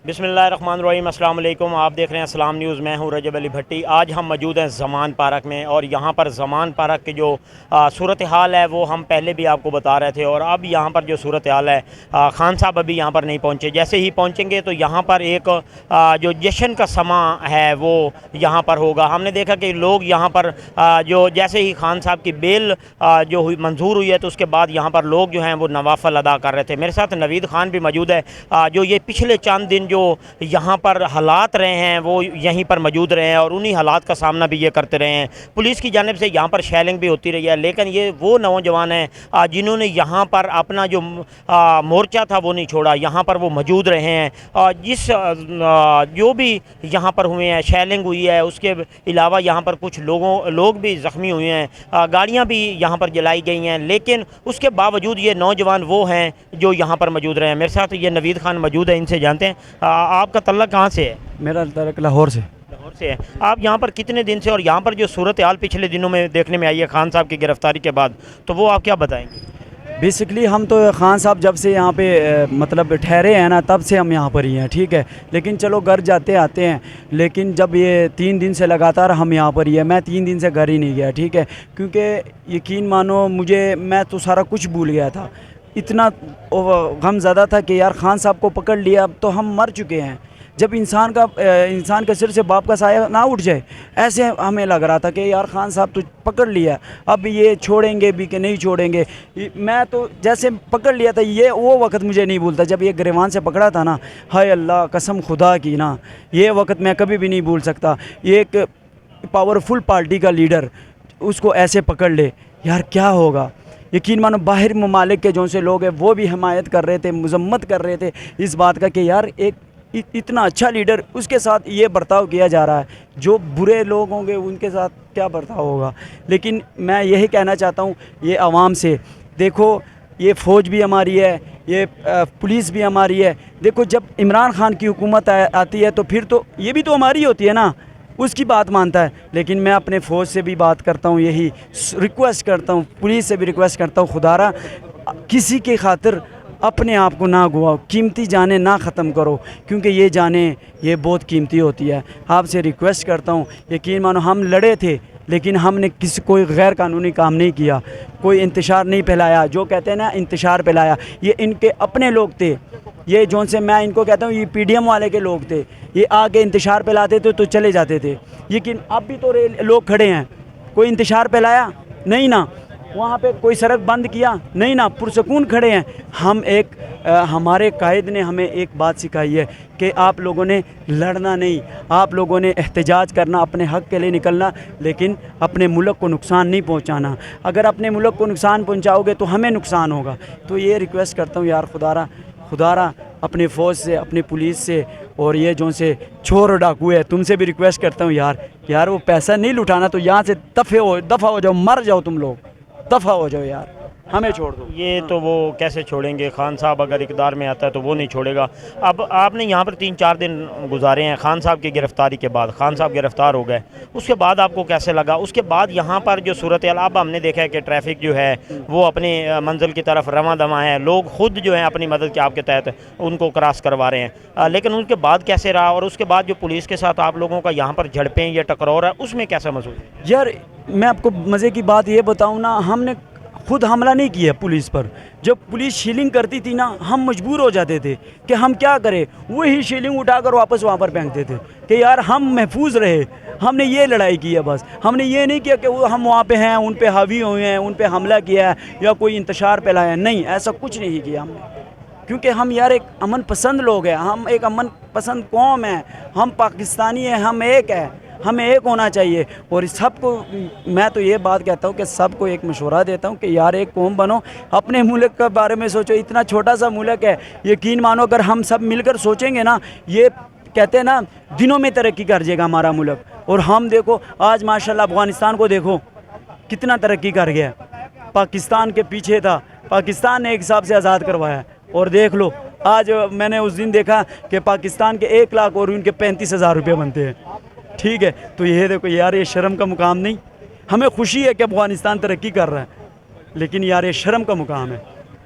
बिस्मिल्लाहिर्रहमानिर्रहीम, अस्सलाम वालेकुम। आप देख रहे हैं अस्सलाम न्यूज़। मैं हूं रजब अली भट्टी। आज हम मौजूद हैं ज़मान पार्क में और यहाँ पर ज़मान पार्क की जो सूरत हाल है वो हम पहले भी आपको बता रहे थे, और अब यहाँ पर जो सूरत हाल है, खान साहब अभी यहाँ पर नहीं पहुँचे। जैसे ही पहुँचेंगे तो यहाँ पर एक जो जश्न का समा है वो यहाँ पर होगा। हमने देखा कि लोग यहाँ पर जो जैसे ही खान साहब की बेल जो हुई मंजूर हुई है तो उसके बाद यहाँ पर लोग जो हैं वो नवाफल अदा कर रहे थे। मेरे साथ नवीद खान भी मौजूद है, जो ये पिछले चंद दिन जो यहाँ पर हालात रहे हैं वो यहीं पर मौजूद रहे हैं और उन्हीं हालात का सामना भी ये करते रहे हैं। पुलिस की जानिब से यहाँ पर शेलिंग भी होती रही है, लेकिन ये वो नौजवान हैं जिन्होंने यहाँ पर अपना जो मोर्चा था वो नहीं छोड़ा, यहाँ पर वो मौजूद रहे हैं। जिस जो भी यहाँ पर हुए हैं, शेलिंग हुई है, उसके अलावा यहाँ पर कुछ लोग भी ज़ख्मी हुए हैं, गाड़ियाँ भी यहाँ पर जलाई गई हैं, लेकिन उसके बावजूद ये नौजवान वो हैं जो यहाँ पर मौजूद रहे हैं। मेरे साथ ये नवीद खान मौजूद है, इनसे जानते हैं आपका तल्लक कहाँ से है? मेरा तलक लाहौर से। लाहौर से है। आप यहाँ पर कितने दिन से, और यहाँ पर जो सूरत हाल पिछले दिनों में देखने में आई है खान साहब की गिरफ़्तारी के बाद, तो वो आप क्या बताएंगे? बेसिकली हम तो खान साहब जब से यहाँ पे मतलब ठहरे हैं ना, तब से हम यहाँ पर ही हैं, ठीक है। लेकिन चलो घर जाते आते हैं, लेकिन जब ये 3 दिन से लगातार हम यहाँ पर ही हैं, मैं 3 दिन से घर ही नहीं गया, ठीक है। क्योंकि यकीन मानो मैं तो सारा कुछ भूल गया था। इतना गम ज़्यादा था कि यार खान साहब को पकड़ लिया, अब तो हम मर चुके हैं। जब इंसान के सिर से बाप का साया ना उठ जाए, ऐसे हमें लग रहा था कि यार खान साहब तो पकड़ लिया, अब ये छोड़ेंगे भी कि नहीं छोड़ेंगे। मैं तो जैसे पकड़ लिया था, ये वो वक्त मुझे नहीं भूलता जब ये गिरवान से पकड़ा था ना। हाय अल्लाह, कसम खुदा की ना, ये वक्त मैं कभी भी नहीं भूल सकता। ये एक पावरफुल पार्टी का लीडर उसको ऐसे पकड़ ले, यार क्या होगा। यकीन मानो बाहर ममालिक के जो से लोग हैं वो भी हिमायत कर रहे थे, मजम्मत कर रहे थे इस बात का कि यार एक इतना अच्छा लीडर, उसके साथ ये बर्ताव किया जा रहा है। जो बुरे लोग होंगे उनके साथ क्या बर्ताव होगा। लेकिन मैं यही कहना चाहता हूँ ये आवाम से, देखो ये फ़ौज भी हमारी है, ये पुलिस भी हमारी है। देखो जब इमरान खान की हुकूमत आती है तो फिर तो ये भी तो हमारी होती है ना, उसकी बात मानता है। लेकिन मैं अपने फ़ौज से भी बात करता हूँ, यही रिक्वेस्ट करता हूँ, पुलिस से भी रिक्वेस्ट करता हूँ, खुदारा किसी के खातिर अपने आप को ना गुआओ, कीमती जानें ना ख़त्म करो, क्योंकि ये जानें ये बहुत कीमती होती है। आपसे रिक्वेस्ट करता हूँ, यकीन मानो हम लड़े थे लेकिन हमने कोई गैर कानूनी काम नहीं किया, कोई इंतशार नहीं फैलाया। जो कहते हैं ना इंतशार फैलाया, ये इनके अपने लोग थे। ये जो से मैं इनको कहता हूँ, ये पीडीएम वाले के लोग थे। ये आके इंतशार फैलाते थे तो चले जाते थे। लेकिन अब भी तो लोग खड़े हैं, कोई इंतशार फैलाया नहीं ना, वहाँ पे कोई सड़क बंद किया नहीं ना, पुरसकून खड़े हैं। हम हमारे कायद ने हमें एक बात सिखाई है कि आप लोगों ने लड़ना नहीं, आप लोगों ने एहतजाज करना, अपने हक़ के लिए निकलना, लेकिन अपने मुल्क को नुकसान नहीं पहुँचाना। अगर अपने मुल्क को नुकसान पहुँचाओगे तो हमें नुकसान होगा। तो ये रिक्वेस्ट करता हूँ यार, खुदारा अपने फ़ौज से, अपनी पुलिस से, और ये जो से चोर डाकू है तुमसे भी रिक्वेस्ट करता हूँ यार वो पैसा नहीं लुटाना तो यहाँ से दफ़ा हो जाओ, मर जाओ, तुम लोग दफ़ा हो जाओ यार, हमें छोड़ दो। ये तो वो कैसे छोड़ेंगे? खान साहब अगर इक़्तिदार में आता है तो वो नहीं छोड़ेगा। अब आपने यहाँ पर 3-4 दिन गुजारे हैं खान साहब की गिरफ़्तारी के बाद। खान साहब गिरफ़्तार हो गए, उसके बाद आपको कैसे लगा? उसके बाद यहाँ पर जो सूरत हाल, अब हमने देखा है कि ट्रैफिक जो है वो अपनी मंजिल की तरफ रवां दवां है, लोग ख़ुद जो है अपनी मदद के आपके तहत उनको क्रॉस करवा रहे हैं। लेकिन उनके बाद कैसे रहा, और उसके बाद जो पुलिस के साथ आप लोगों का यहाँ पर झड़पें या टकराव है, उसमें कैसा महसूस? यार मैं आपको मज़े की बात ये बताऊँ ना, हमने खुद हमला नहीं किया पुलिस पर। जब पुलिस शीलिंग करती थी ना, हम मजबूर हो जाते थे कि हम क्या करें, वही शीलिंग उठाकर वापस वहाँ पर फेंकते थे कि यार हम महफूज रहे। हमने ये लड़ाई की है बस, हमने ये नहीं किया कि वो हम वहाँ पे हैं, उन पे हावी हुए हैं, उन पे हमला किया है या कोई इंतशार फैलाया। नहीं, ऐसा कुछ नहीं किया हमने, क्योंकि हम यार एक अमन पसंद लोग हैं, हम एक अमन पसंद कौम है, हम पाकिस्तानी हैं, हम एक है, हमें एक होना चाहिए। और सबको मैं तो ये बात कहता हूँ कि सबको एक मशवरा देता हूँ कि यार एक कौम बनो, अपने मुल्क के बारे में सोचो। इतना छोटा सा मुल्क है, यकीन मानो अगर हम सब मिलकर सोचेंगे ना, ये कहते हैं ना दिनों में तरक्की कर जाएगा हमारा मुल्क। और हम देखो आज माशाल्लाह अफ़गानिस्तान को देखो कितना तरक्की कर गया। पाकिस्तान के पीछे था, पाकिस्तान ने एक हिसाब से आज़ाद करवाया, और देख लो आज मैंने उस दिन देखा कि पाकिस्तान के 1 लाख और उनके 35,000 रुपये बनते हैं, ठीक है। तो ये देखो यार, ये शर्म का मुकाम नहीं। हमें खुशी है कि अफ़गानिस्तान तरक्की कर रहा है, लेकिन यार ये शर्म का मुकाम है।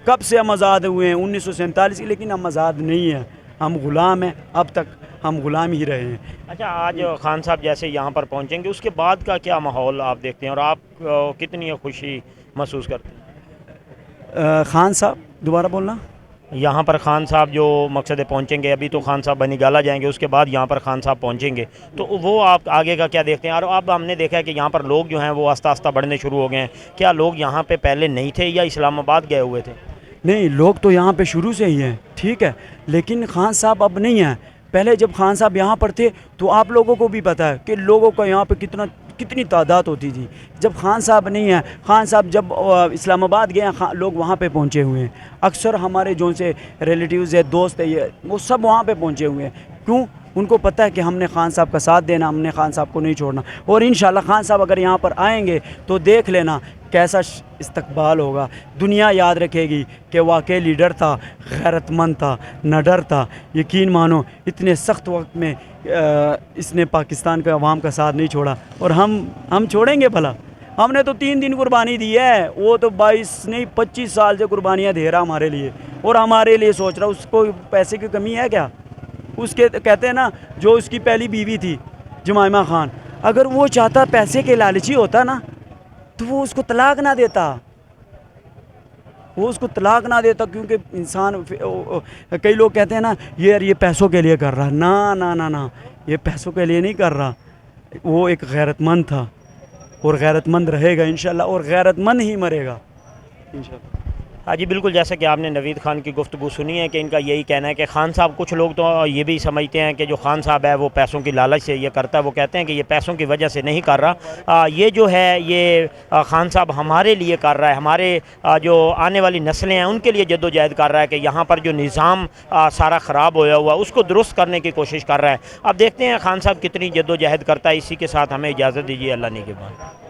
कब से हम आज़ाद हुए हैं? 1947 की, लेकिन हम आज़ाद नहीं हैं। ہم غلام ہیں، اب تک ہم غلام ہی رہے ہیں۔ اچھا، آج خان صاحب جیسے یہاں پر پہنچیں گے اس کے بعد کا کیا ماحول آپ دیکھتے ہیں اور آپ کتنی خوشی محسوس کرتے ہیں؟ خان صاحب دوبارہ بولنا۔ یہاں پر خان صاحب جو مقصد پہنچیں گے، ابھی تو خان صاحب بنی گالا جائیں گے، اس کے بعد یہاں پر خان صاحب پہنچیں گے، تو وہ آپ آگے کا کیا دیکھتے ہیں؟ اور اب ہم نے دیکھا ہے کہ یہاں پر لوگ جو ہیں وہ آہستہ آہستہ بڑھنے شروع ہو گئے ہیں، کیا لوگ یہاں پہ پہلے نہیں تھے یا اسلام آباد گئے ہوئے تھے؟ نہیں، لوگ تو یہاں پہ شروع سے ہی ہیں، ٹھیک ہے، لیکن خان صاحب اب نہیں ہیں۔ پہلے جب خان صاحب یہاں پر تھے تو آپ لوگوں کو بھی پتہ ہے کہ لوگوں کا یہاں پہ کتنی تعداد ہوتی تھی۔ جب خان صاحب نہیں ہیں، خان صاحب جب اسلام آباد گئے ہیں، لوگ وہاں پہ پہنچے ہوئے ہیں۔ اکثر ہمارے جو سے ریلیٹیوز ہے، دوست ہے، یہ وہ سب وہاں پہ پہنچے ہوئے ہیں۔ کیوں؟ ان کو پتہ ہے کہ ہم نے خان صاحب کا ساتھ دینا، ہم نے خان صاحب کو نہیں چھوڑنا، اور انشاءاللہ خان صاحب اگر یہاں پر آئیں گے تو دیکھ لینا کیسا استقبال ہوگا۔ دنیا یاد رکھے گی کہ واقعی لیڈر تھا، غیرت مند تھا، نہ ڈر تھا۔ یقین مانو اتنے سخت وقت میں اس نے پاکستان کے عوام کا ساتھ نہیں چھوڑا، اور ہم چھوڑیں گے بھلا؟ ہم نے تو 3 دن قربانی دی ہے، وہ تو 22 نہیں 25 سال سے قربانیاں دے رہا ہمارے لیے، اور ہمارے لیے سوچ رہا۔ اس کو پیسے کی کمی ہے کیا؟ اس کے کہتے ہیں نا، جو اس کی پہلی بیوی تھی جمائمہ خان، اگر وہ چاہتا پیسے کے لالچی ہوتا نا تو وہ اس کو طلاق نہ دیتا، کیونکہ انسان، کئی لوگ کہتے ہیں نا یہ پیسوں کے لیے کر رہا، نہ، یہ پیسوں کے لیے نہیں کر رہا۔ وہ ایک غیرت مند تھا، اور غیرت مند رہے گا انشاءاللہ، اور غیرت مند ہی مرے گا انشاءاللہ۔ ہاں جی، بالکل، جیسا کہ آپ نے نوید خان کی گفتگو سنی ہے کہ ان کا یہی کہنا ہے کہ خان صاحب، کچھ لوگ تو یہ بھی سمجھتے ہیں کہ جو خان صاحب ہے وہ پیسوں کی لالچ سے یہ کرتا ہے، وہ کہتے ہیں کہ یہ پیسوں کی وجہ سے نہیں کر رہا، یہ جو ہے یہ خان صاحب ہمارے لیے کر رہا ہے، ہمارے جو آنے والی نسلیں ہیں ان کے لیے جد و جہد کر رہا ہے، کہ یہاں پر جو نظام سارا خراب ہویا ہوا اس کو درست کرنے کی کوشش کر رہا ہے۔ اب دیکھتے ہیں خان صاحب کتنی جد و جہد کرتا ہے۔ اسی کے ساتھ ہمیں اجازت دیجیے، اللہ نگہبان۔